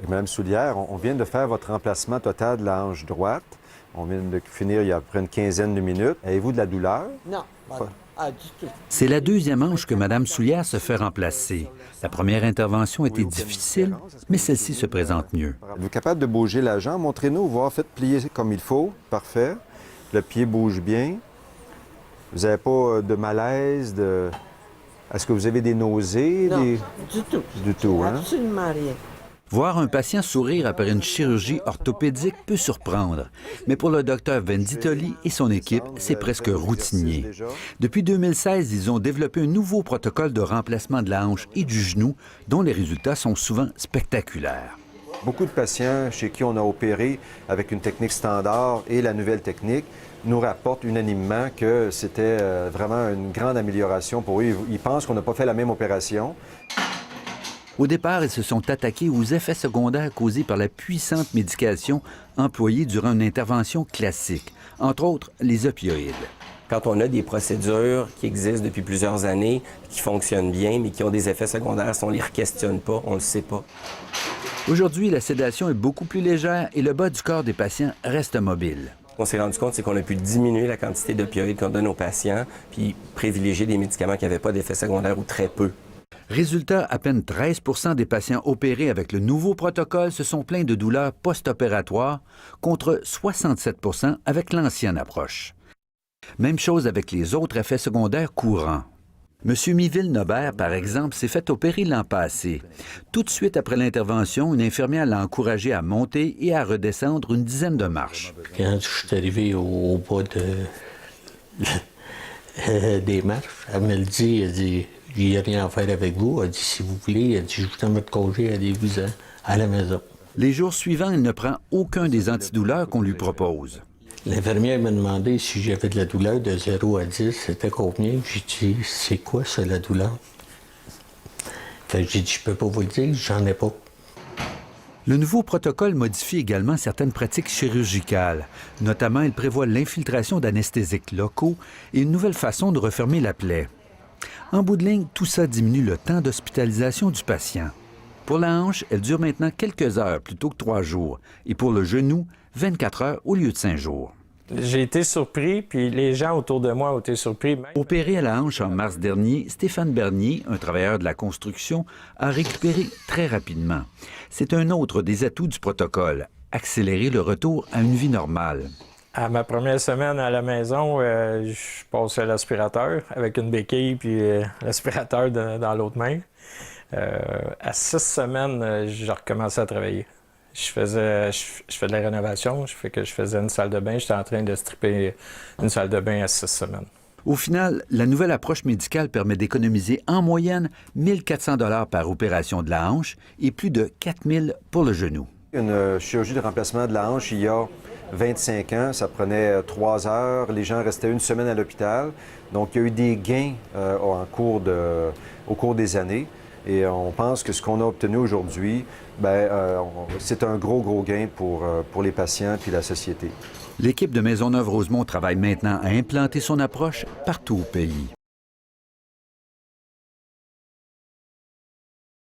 Madame Soulière, on vient de faire votre remplacement total de la hanche droite. On vient de finir il y a à peu près une quinzaine de minutes. Avez-vous de la douleur? Non, voilà. Du tout. C'est la deuxième hanche que Mme Soulière se fait remplacer. La première intervention était difficile, mais celle-ci se présente mieux. Êtes-vous capable de bouger la jambe? Montrez-nous, voir, faites plier comme il faut. Parfait. Le pied bouge bien. Vous n'avez pas de malaise, de... Est-ce que vous avez des nausées? Non, du tout. Du tout, hein? Absolument rien. Voir un patient sourire après une chirurgie orthopédique peut surprendre, mais pour le docteur Venditoli et son équipe, c'est presque routinier. Depuis 2016, ils ont développé un nouveau protocole de remplacement de la hanche et du genou, dont les résultats sont souvent spectaculaires. Beaucoup de patients chez qui on a opéré avec une technique standard et la nouvelle technique nous rapportent unanimement que c'était vraiment une grande amélioration pour eux. Ils pensent qu'on n'a pas fait la même opération. Au départ, ils se sont attaqués aux effets secondaires causés par la puissante médication employée durant une intervention classique, entre autres les opioïdes. Quand on a des procédures qui existent depuis plusieurs années, qui fonctionnent bien, mais qui ont des effets secondaires, si on ne les questionne pas, on ne le sait pas. Aujourd'hui, la sédation est beaucoup plus légère et le bas du corps des patients reste mobile. On s'est rendu compte, c'est qu'on a pu diminuer la quantité d'opioïdes qu'on donne aux patients, puis privilégier des médicaments qui n'avaient pas d'effets secondaires ou très peu. Résultat, à peine 13 des patients opérés avec le nouveau protocole se sont plaints de douleurs post-opératoires contre 67 avec l'ancienne approche. Même chose avec les autres effets secondaires courants. M. Miville-Nobert, par exemple, s'est fait opérer l'an passé. Tout de suite après l'intervention, une infirmière l'a encouragé à monter et à redescendre une dizaine de marches. Quand je suis arrivé au bas des marches, elle me le dit, elle dit... Il n'y a rien à faire avec vous. Elle dit, si vous voulez, elle dit, je vous donne votre congé, allez-vous à la maison. Les jours suivants, il ne prend aucun des antidouleurs qu'on lui propose. L'infirmière m'a demandé si j'avais de la douleur de 0 à 10, c'était combien? J'ai dit, c'est quoi ça, la douleur? Fait que j'ai dit, je peux pas vous le dire, j'en ai pas. Le nouveau protocole modifie également certaines pratiques chirurgicales. Notamment, il prévoit l'infiltration d'anesthésiques locaux et une nouvelle façon de refermer la plaie. En bout de ligne, tout ça diminue le temps d'hospitalisation du patient. Pour la hanche, elle dure maintenant quelques heures plutôt que 3 jours. Et pour le genou, 24 heures au lieu de 5 jours. J'ai été surpris, puis les gens autour de moi ont été surpris. Opéré à la hanche en mars dernier, Stéphane Bernier, un travailleur de la construction, a récupéré très rapidement. C'est un autre des atouts du protocole, accélérer le retour à une vie normale. À ma première semaine à la maison, je passais l'aspirateur avec une béquille puis l'aspirateur dans l'autre main. À 6 semaines, je recommençais à travailler. Je fais de la rénovation, je faisais une salle de bain. J'étais en train de stripper une salle de bain à 6 semaines. Au final, la nouvelle approche médicale permet d'économiser en moyenne 1 400 $ par opération de la hanche et plus de 4 000 pour le genou. Une chirurgie de remplacement de la hanche, il y a 25 ans, ça prenait 3 heures. Les gens restaient une semaine à l'hôpital. Donc, il y a eu des gains au cours des années. Et on pense que ce qu'on a obtenu aujourd'hui, c'est un gros gain pour les patients puis la société. L'équipe de Maisonneuve-Rosemont travaille maintenant à implanter son approche partout au pays.